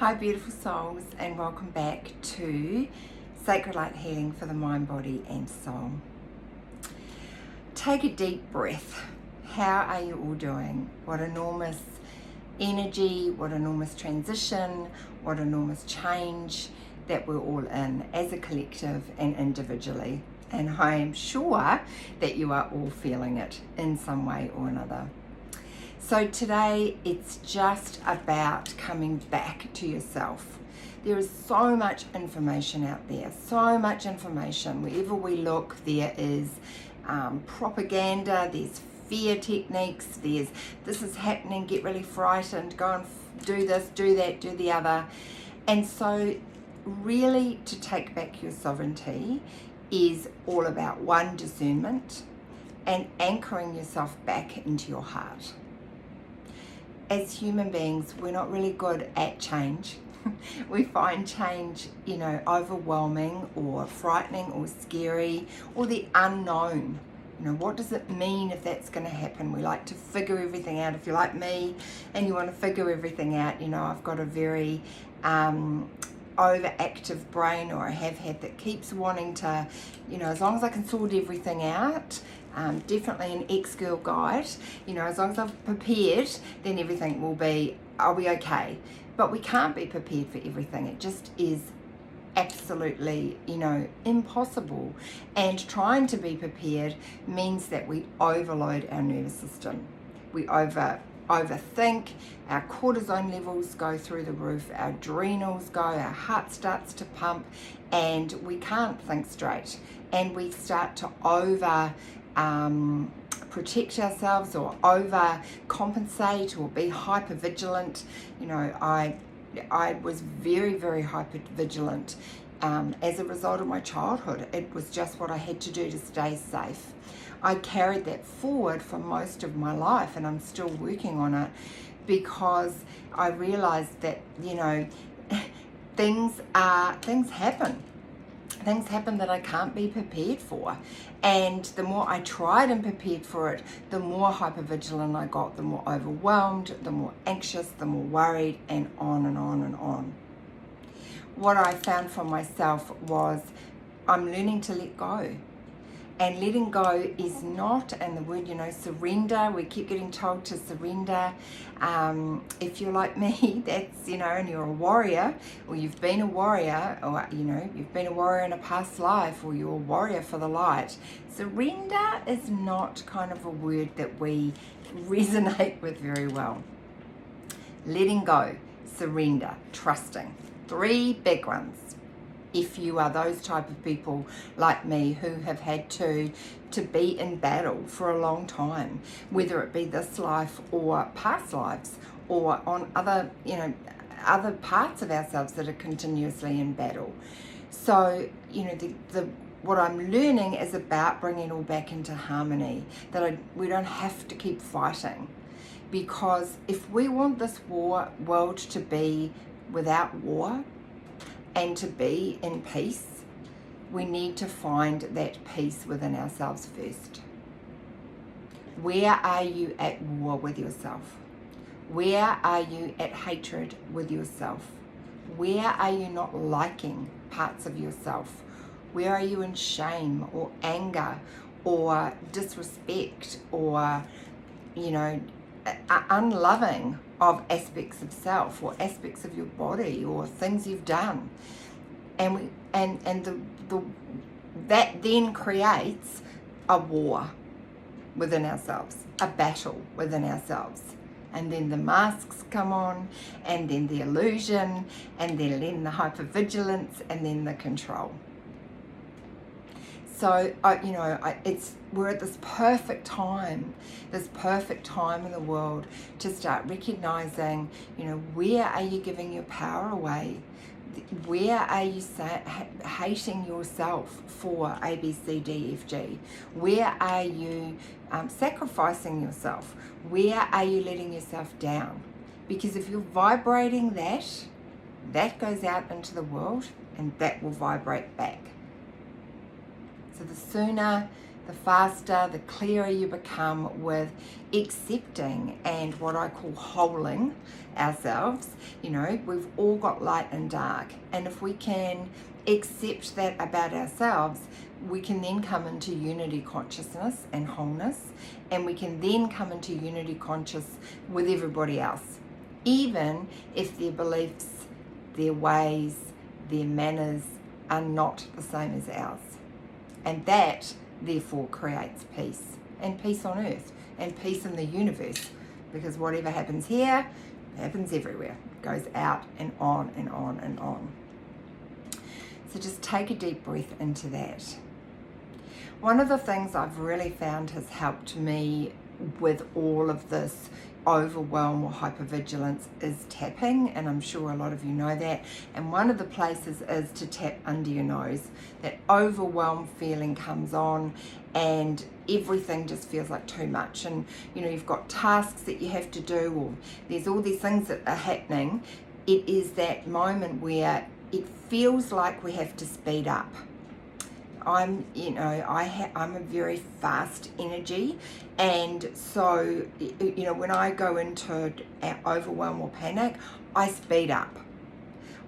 Hi beautiful souls, and welcome back to Sacred Light Healing for the Mind, Body and Soul. Take a deep breath. How are you all doing? What enormous energy, what enormous transition, what enormous change that we're all in as a collective and individually. And I am sure that you are all feeling it in some way or another. So today it's just about coming back to yourself. There is so much information out there, so much information. Wherever we look, there is propaganda, there's fear techniques, there's this is happening, get really frightened, go and do this, do that, do the other. And so really to take back your sovereignty is all about one, discernment, and anchoring yourself back into your heart. As human beings, we're not really good at change. We find change, overwhelming or frightening or scary, or the unknown. What does it mean if that's going to happen? We like to figure everything out. If you're like me and you want to figure everything out, I've got a very overactive brain, or I have had, that keeps wanting to, as long as I can sort everything out, definitely an ex-girl guide, as long as I've prepared, then everything I'll be okay. But we can't be prepared for everything. It just is absolutely, impossible. And trying to be prepared means that we overload our nervous system. We overthink, our cortisone levels go through the roof, our adrenals go, our heart starts to pump, and we can't think straight. And we start to protect ourselves, or overcompensate, or be hyper vigilant. I was very, very hyper vigilant as a result of my childhood. It was just what I had to do to stay safe. I carried that forward for most of my life, and I'm still working on it, because I realized that things happen. Things happen that I can't be prepared for. And the more I tried and prepared for it, the more hypervigilant I got, the more overwhelmed, the more anxious, the more worried, and on and on and on. What I found for myself was I'm learning to let go. And letting go is not, and the word, surrender, we keep getting told to surrender. If you're like me, that's, and you're a warrior, or you've been a warrior, or, you've been a warrior in a past life, or you're a warrior for the light. Surrender is not kind of a word that we resonate with very well. Letting go, surrender, trusting. 3 big ones. If you are those type of people like me who have had to be in battle for a long time, whether it be this life or past lives, or on other parts of ourselves that are continuously in battle. So, what I'm learning is about bringing it all back into harmony, that we don't have to keep fighting. Because if we want this world to be without war, and to be in peace, we need to find that peace within ourselves first. Where are you at war with yourself? Where are you at hatred with yourself? Where are you not liking parts of yourself? Where are you in shame or anger or disrespect, or, unloving of aspects of self, or aspects of your body, or things you've done? And that then creates a war within ourselves, a battle within ourselves. And then the masks come on, and then the illusion, and then the hypervigilance, and then the control. So, we're at this perfect time in the world to start recognizing, where are you giving your power away? Where are you hating yourself for A, B, C, D, F, G? Where are you sacrificing yourself? Where are you letting yourself down? Because if you're vibrating that goes out into the world, and that will vibrate back. So the sooner the faster, the clearer you become with accepting and what I call holding ourselves. You know, we've all got light and dark, and if we can accept that about ourselves, we can then come into unity consciousness and wholeness, and we can then come into unity conscious with everybody else, even if their beliefs, their ways, their manners are not the same as ours. And that therefore creates peace, and peace on earth, and peace in the universe, because whatever happens here happens everywhere. It goes out and on and on and on. So just take a deep breath into that. One of the things I've really found has helped me with all of this overwhelm or hypervigilance is tapping, and I'm sure a lot of you know that. And one of the places is to tap under your nose. That overwhelm feeling comes on and everything just feels like too much, and you know, you've got tasks that you have to do, or there's all these things that are happening. It is that moment where it feels like we have to speed up. I'm a very fast energy, and so, you know, when I go into overwhelm or panic, I speed up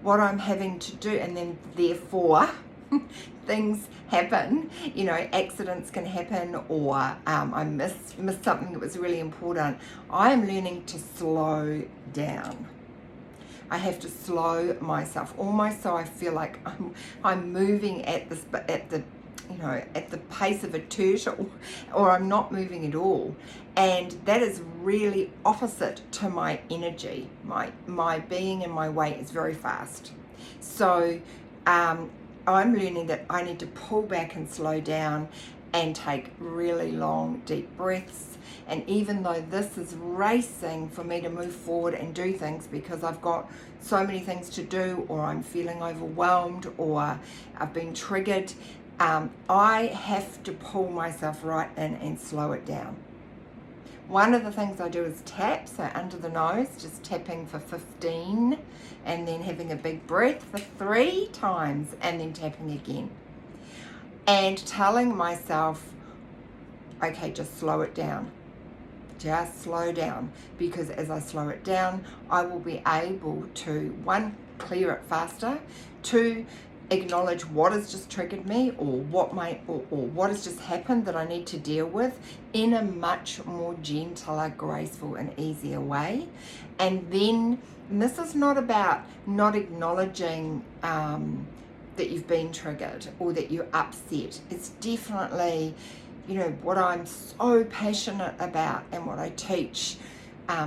what I'm having to do, and then therefore things happen. You know, accidents can happen, or I missed something that was really important. I am learning to slow down. I have to slow myself, almost so I feel like I'm moving at the pace of a turtle, or I'm not moving at all. And that is really opposite to my energy. My being and my weight is very fast. So I'm learning that I need to pull back and slow down and take really long, deep breaths. And even though this is racing for me to move forward and do things because I've got so many things to do, or I'm feeling overwhelmed, or I've been triggered, I have to pull myself right in and slow it down. One of the things I do is tap, so under the nose, just tapping for 15, and then having a big breath for 3 times, and then tapping again. And telling myself, okay, just slow it down. Just slow down, because as I slow it down, I will be able to, 1, clear it faster, 2, acknowledge what has just triggered me, or what has just happened that I need to deal with in a much more gentler, graceful and easier way. And then, and this is not about not acknowledging that you've been triggered or that you're upset. It's definitely, you know, what I'm so passionate about, and what I teach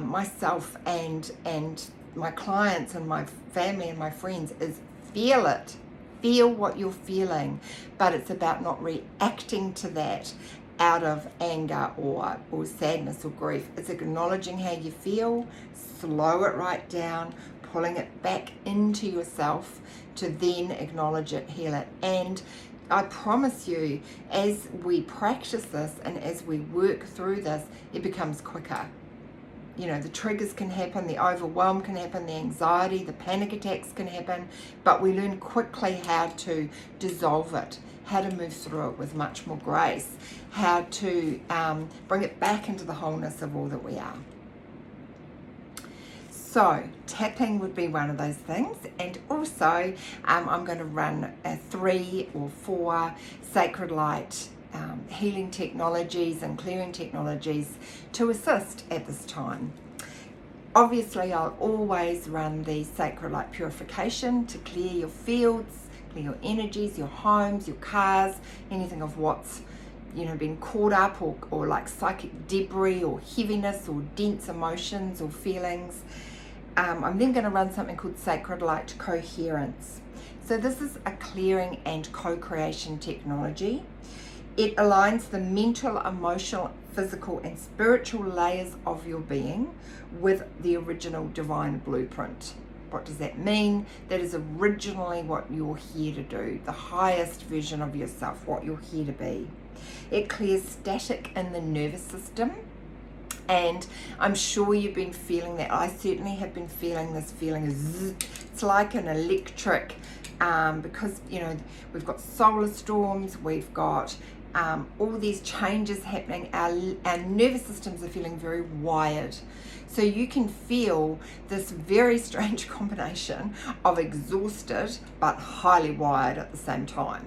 myself and my clients and my family and my friends is feel it. Feel what you're feeling, but it's about not reacting to that out of anger or sadness or grief. It's acknowledging how you feel, slow it right down, pulling it back into yourself to then acknowledge it, heal it. And I promise you, as we practice this and as we work through this, it becomes quicker. You know, the triggers can happen, the overwhelm can happen, the anxiety, the panic attacks can happen, but we learn quickly how to dissolve it, how to move through it with much more grace, how to bring it back into the wholeness of all that we are. So tapping would be one of those things, and also I'm going to run 3 or 4 sacred light healing technologies and clearing technologies to assist at this time. Obviously, I'll always run the sacred light purification to clear your fields, clear your energies, your homes, your cars, anything of what's, you know, been caught up or like psychic debris or heaviness or dense emotions or feelings. I'm then going to run something called sacred light coherence. So this is a clearing and co-creation technology. It aligns the mental, emotional, physical and spiritual layers of your being with the original divine blueprint. What does that mean? That is originally what you're here to do, the highest version of yourself, what you're here to be. It clears static in the nervous system, and I'm sure you've been feeling that. I certainly have been feeling this feeling of zzz. It's like an electric, because, you know, we've got solar storms, we've got all these changes happening, our nervous systems are feeling very wired. So you can feel this very strange combination of exhausted but highly wired at the same time.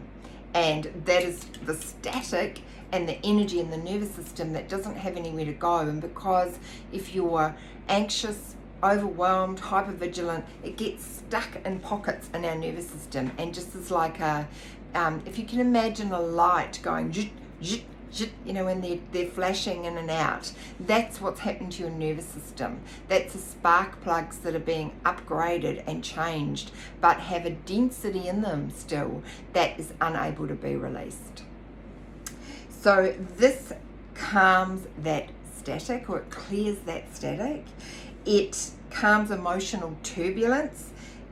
And that is the static and the energy in the nervous system that doesn't have anywhere to go. And because if you're anxious, overwhelmed, hypervigilant, it gets stuck in pockets in our nervous system, and just is like a, if you can imagine a light going zhit, zhit, zhit, you know, when they're flashing in and out, that's what's happened to your nervous system. That's the spark plugs that are being upgraded and changed, but have a density in them still that is unable to be released. So this calms that static, or it clears that static. It calms emotional turbulence,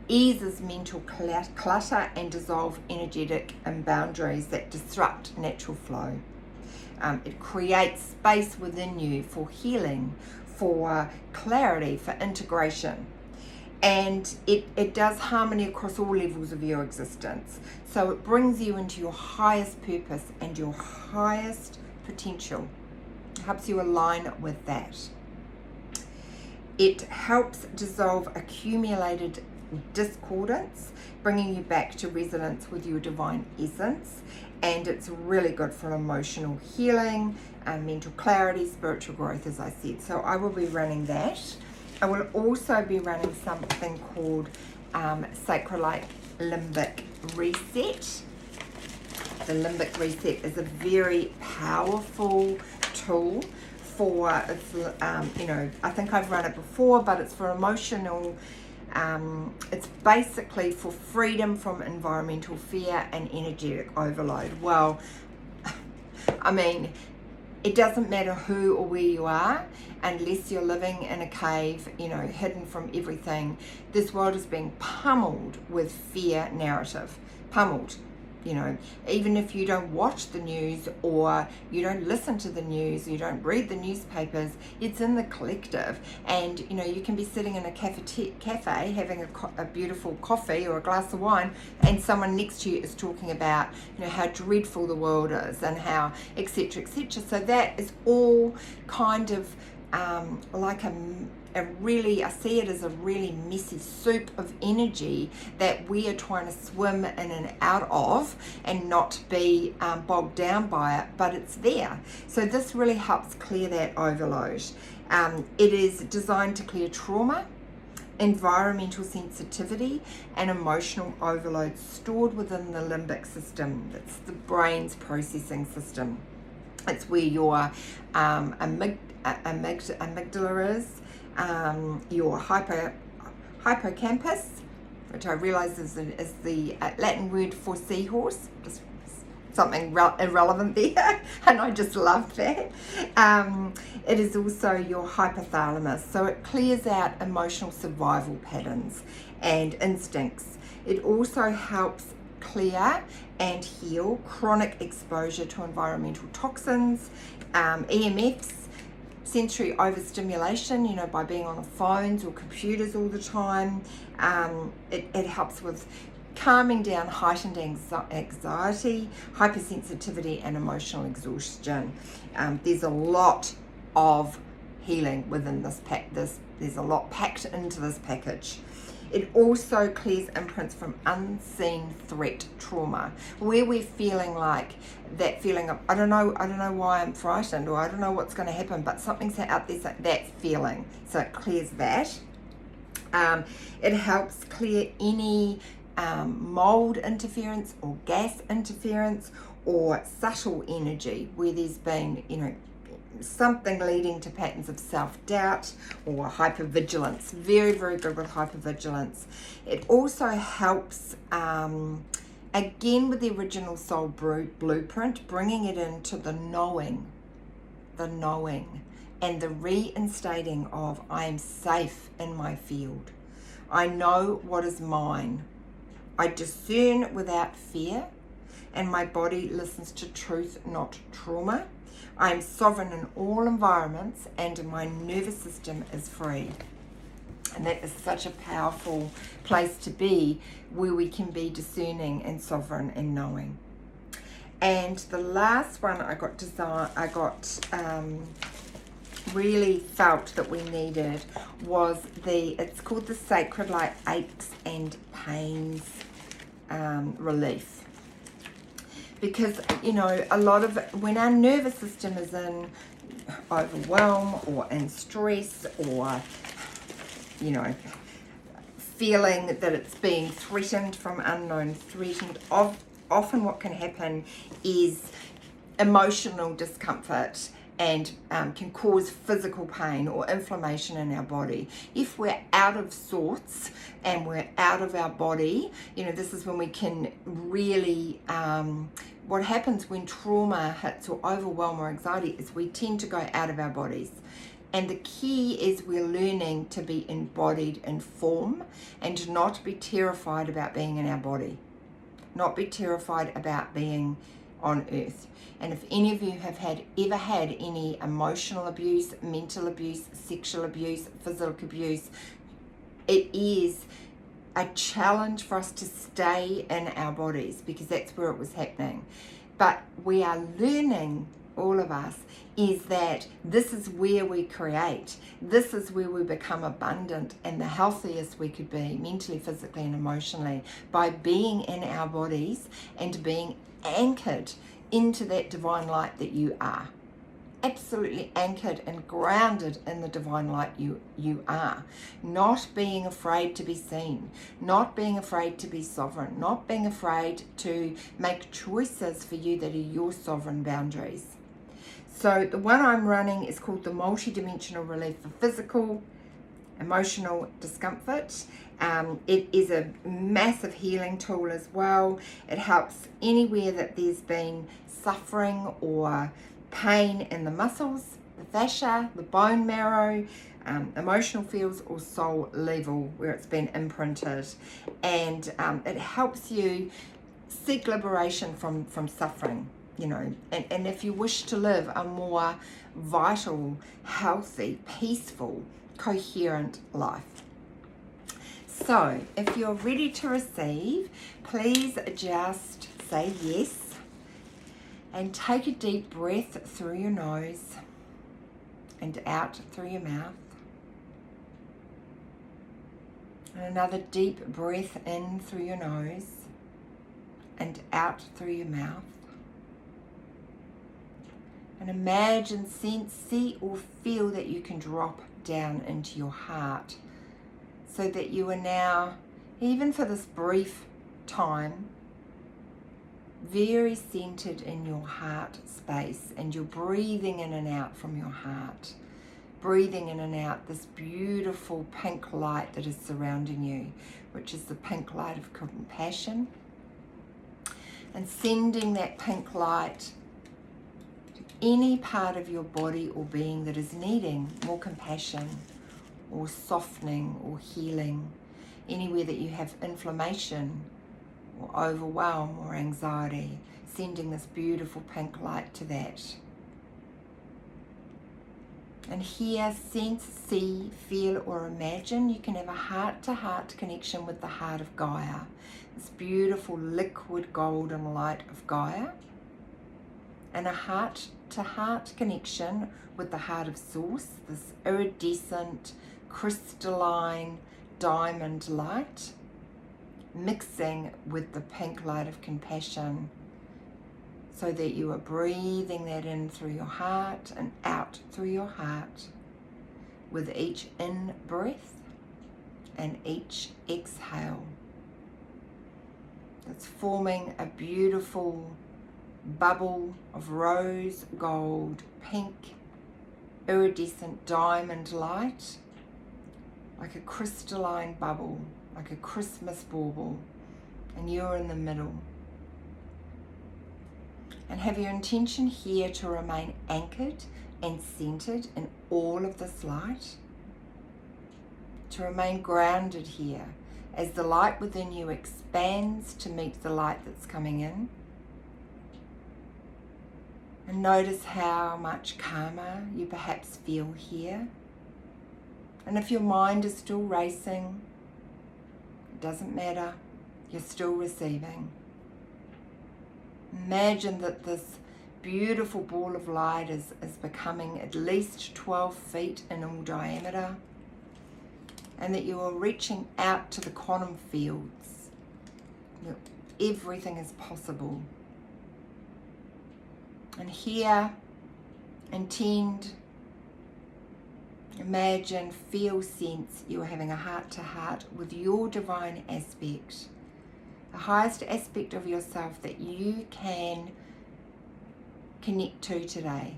eases mental clutter, and dissolve energetic boundaries that disrupt natural flow. It creates space within you for healing, for clarity, for integration. And it does harmony across all levels of your existence. So it brings you into your highest purpose and your highest potential. It helps you align with that. It helps dissolve accumulated discordance, bringing you back to resonance with your divine essence. And it's really good for emotional healing, mental clarity, spiritual growth, as I said. So I will be running that. I will also be running something called Sacral Limbic Reset. The Limbic Reset is a very powerful tool for, you know, I think I've run it before, but it's for emotional, it's basically for freedom from environmental fear and energetic overload. Well, I mean, it doesn't matter who or where you are, unless you're living in a cave, you know, hidden from everything. This world is being pummeled with fear narrative, pummeled. You know, even if you don't watch the news, or you don't listen to the news, you don't read the newspapers, it's in the collective. And you know, you can be sitting in a cafe having a beautiful coffee or a glass of wine, and someone next to you is talking about, you know, how dreadful the world is and how etc. etc. So that is all kind of like a really, I see it as a really messy soup of energy that we are trying to swim in and out of and not be bogged down by it, but it's there. So this really helps clear that overload. It is designed to clear trauma, environmental sensitivity, and emotional overload stored within the limbic system. It's the brain's processing system. It's where your amygdala is, your hippocampus, which I realize is the Latin word for seahorse, just something irrelevant there, and I just love that. It is also your hypothalamus, so it clears out emotional survival patterns and instincts. It also helps clear and heal chronic exposure to environmental toxins, EMFs, sensory overstimulation, you know, by being on the phones or computers all the time. It helps with calming down heightened anxiety, hypersensitivity, and emotional exhaustion. There's a lot of healing within this pack. There's a lot packed into this package. It also clears imprints from unseen threat trauma, where we're feeling like that feeling of, I don't know why I'm frightened, or I don't know what's going to happen, but something's out there, so that feeling. So it clears that. It helps clear any mold interference or gas interference or subtle energy where there's been, you know, something leading to patterns of self-doubt or hypervigilance. Very, very good with hypervigilance. It also helps, again with the original soul blueprint, bringing it into the knowing, and the reinstating of I am safe in my field. I know what is mine. I discern without fear, and my body listens to truth, not trauma. I am sovereign in all environments, and my nervous system is free. And that is such a powerful place to be, where we can be discerning and sovereign and knowing. And the last one I got really felt that we needed was it's called the Sacred Light Aches and Pains Relief. Because, you know, a lot of, when our nervous system is in overwhelm or in stress or, you know, feeling that it's being threatened from unknown threatened, often what can happen is emotional discomfort and can cause physical pain or inflammation in our body. If we're out of sorts and we're out of our body, you know, this is when we can really, what happens when trauma hits or overwhelm or anxiety is we tend to go out of our bodies. And the key is we're learning to be embodied in form and not be terrified about being in our body. Not be terrified about being on earth. And if any of you have ever had any emotional abuse, mental abuse, sexual abuse, physical abuse, it is a challenge for us to stay in our bodies because that's where it was happening. But we are learning, all of us, is that this is where we create. This is where we become abundant and the healthiest we could be mentally, physically, and emotionally by being in our bodies and being anchored into that divine light that you are. Absolutely anchored and grounded in the divine light you are. Not being afraid to be seen, not being afraid to be sovereign, not being afraid to make choices for you that are your sovereign boundaries. So the one I'm running is called the Multidimensional Relief for Physical, Emotional Discomfort. It is a massive healing tool as well. It helps anywhere that there's been suffering or pain in the muscles, the fascia, the bone marrow, emotional fields or soul level where it's been imprinted. And it helps you seek liberation from suffering, you know, and if you wish to live a more vital, healthy, peaceful, coherent life. So if you're ready to receive, please just say yes and take a deep breath through your nose and out through your mouth. And another deep breath in through your nose and out through your mouth. And imagine, sense, see or feel that you can drop down into your heart so that you are now, even for this brief time, very centered in your heart space, and you're breathing in and out from your heart, breathing in and out this beautiful pink light that is surrounding you, which is the pink light of compassion, and sending that pink light to any part of your body or being that is needing more compassion or softening or healing, anywhere that you have inflammation or overwhelm or anxiety, sending this beautiful pink light to that. And here, sense, see, feel or imagine you can have a heart-to-heart connection with the heart of Gaia, this beautiful liquid golden light of Gaia, and a heart-to-heart connection with the heart of Source, this iridescent, crystalline diamond light, mixing with the pink light of compassion, so that you are breathing that in through your heart and out through your heart with each in breath and each exhale. It's forming a beautiful bubble of rose gold, pink, iridescent diamond light, like a crystalline bubble, like a Christmas bauble, and you're in the middle. And have your intention here to remain anchored and centered in all of this light, to remain grounded here as the light within you expands to meet the light that's coming in. And notice how much calmer you perhaps feel here. And if your mind is still racing, it doesn't matter, you're still receiving. Imagine that this beautiful ball of light is becoming at least 12 feet in all diameter, and that you are reaching out to the quantum fields. Everything is possible. And here, intend, imagine, feel, sense you're having a heart-to-heart with your divine aspect, the highest aspect of yourself that you can connect to today.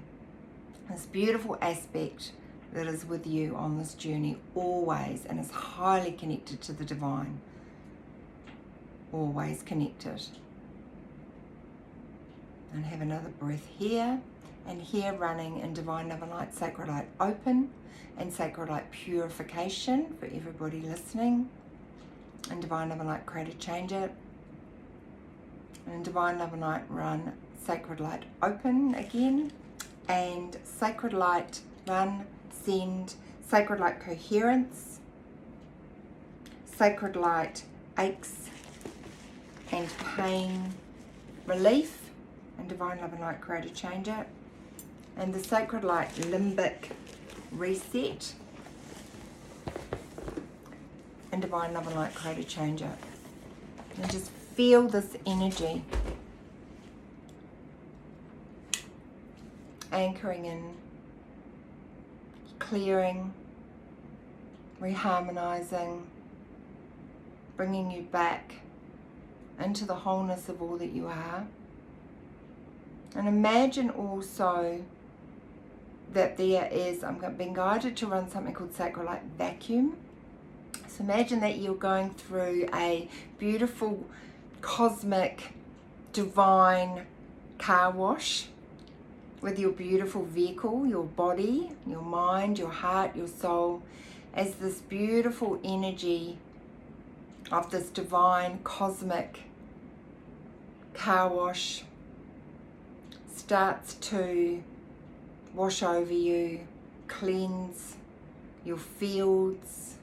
This beautiful aspect that is with you on this journey always, and is highly connected to the divine. Always connected. And have another breath here and here, running in divine love and light, sacred light open, and sacred light purification for everybody listening. And divine love and light create, change it. And in divine love and light run, sacred light open again, and sacred light run, send, sacred light coherence, sacred light aches and pain relief, and divine love and light create, change it. And the sacred light limbic reset, and divine love and light create, change it. And just feel this energy anchoring in, clearing, reharmonizing, bringing you back into the wholeness of all that you are. And imagine also that there is, I'm being guided to run something called sacred light vacuum. So imagine that you're going through a beautiful, cosmic, divine car wash with your beautiful vehicle, your body, your mind, your heart, your soul, as this beautiful energy of this divine cosmic car wash starts to wash over you, cleanse your fields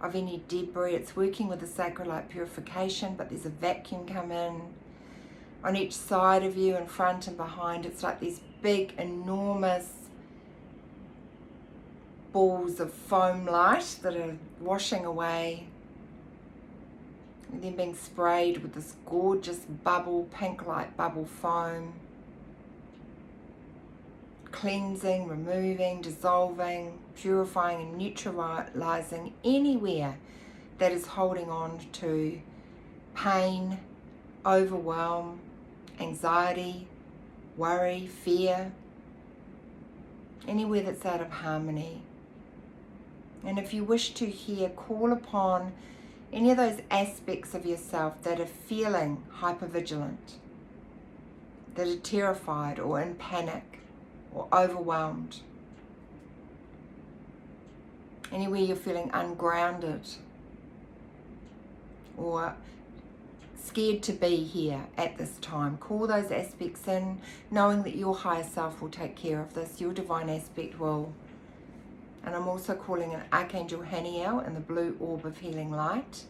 of any debris. It's working with the sacred light purification, but there's a vacuum come in on each side of you, in front and behind. It's like these big, enormous balls of foam light that are washing away, and then being sprayed with this gorgeous bubble, pink light bubble foam, cleansing, removing, dissolving, purifying and neutralizing anywhere that is holding on to pain, overwhelm, anxiety, worry, fear, anywhere that's out of harmony. And if you wish to here, call upon any of those aspects of yourself that are feeling hypervigilant, that are terrified or in panic or overwhelmed. Anywhere you're feeling ungrounded or scared to be here at this time, call those aspects in, knowing that your higher self will take care of this, your divine aspect will. And I'm also calling in Archangel Haniel and the blue orb of healing light.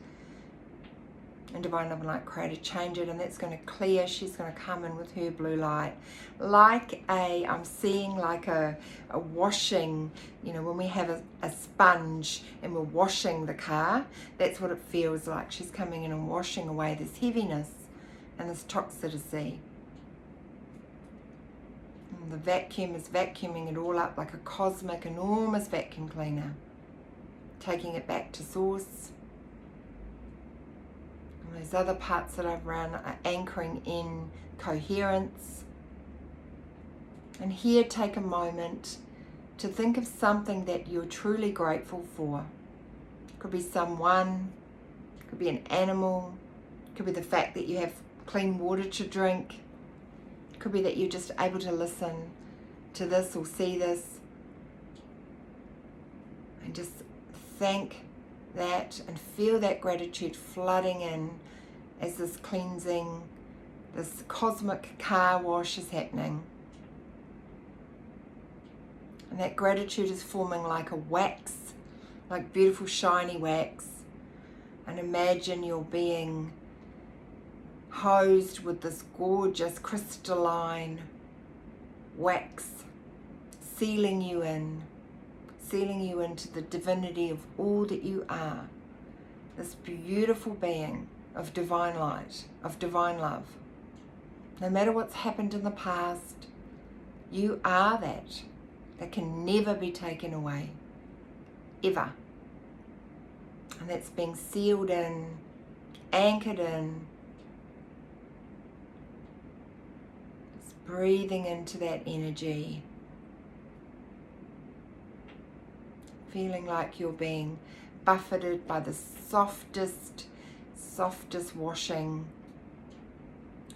And divine love and light creator, change it, and that's going to clear. She's going to come in with her blue light, like I'm seeing like a washing, you know, when we have a sponge and we're washing the car, that's what it feels like. She's coming in and washing away this heaviness and this toxicity. And the vacuum is vacuuming it all up like a cosmic, enormous vacuum cleaner, taking it back to source. Those other parts that I've run are anchoring in coherence. And here, take a moment to think of something that you're truly grateful for. It could be someone, it could be an animal, it could be the fact that you have clean water to drink, it could be that you're just able to listen to this or see this. And just thank that and feel that gratitude flooding in as this cleansing, this cosmic car wash is happening. And that gratitude is forming like a wax, like beautiful shiny wax. And imagine you're being hosed with this gorgeous crystalline wax, sealing you into the divinity of all that you are, this beautiful being of divine light, of divine love. No matter what's happened in the past, you are that. That can never be taken away, ever. And that's being sealed in, anchored in. Just breathing into that energy. Feeling like you're being buffeted by the softest washing,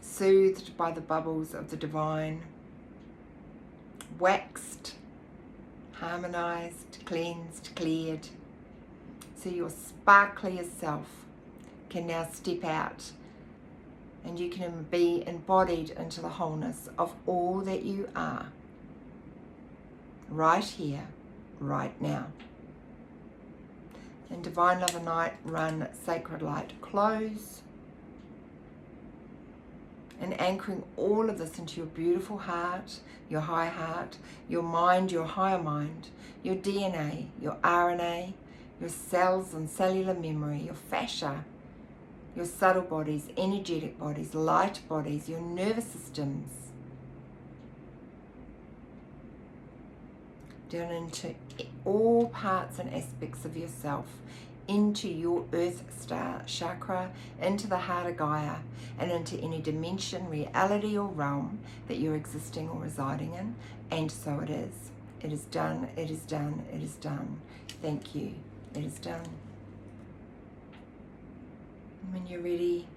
soothed by the bubbles of the divine, waxed, harmonized, cleansed, cleared. So your sparkliest self can now step out and you can be embodied into the wholeness of all that you are, right here, right now. And Divine Love and Light run Sacred Light close. And anchoring all of this into your beautiful heart, your high heart, your mind, your higher mind, your DNA, your RNA, your cells and cellular memory, your fascia, your subtle bodies, energetic bodies, light bodies, your nervous systems, down into all parts and aspects of yourself, into your earth star chakra, into the heart of Gaia, and into any dimension, reality or realm that you're existing or residing in. And so it is. It is done, it is done, it is done. Thank you. It is done. And when you're ready,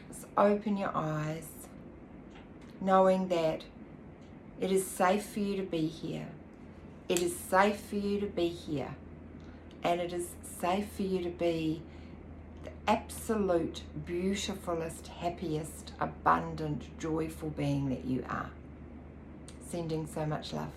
just open your eyes, knowing that it is safe for you to be here. It is safe for you to be here. And it is safe for you to be the absolute, beautifulest, happiest, abundant, joyful being that you are. Sending so much love.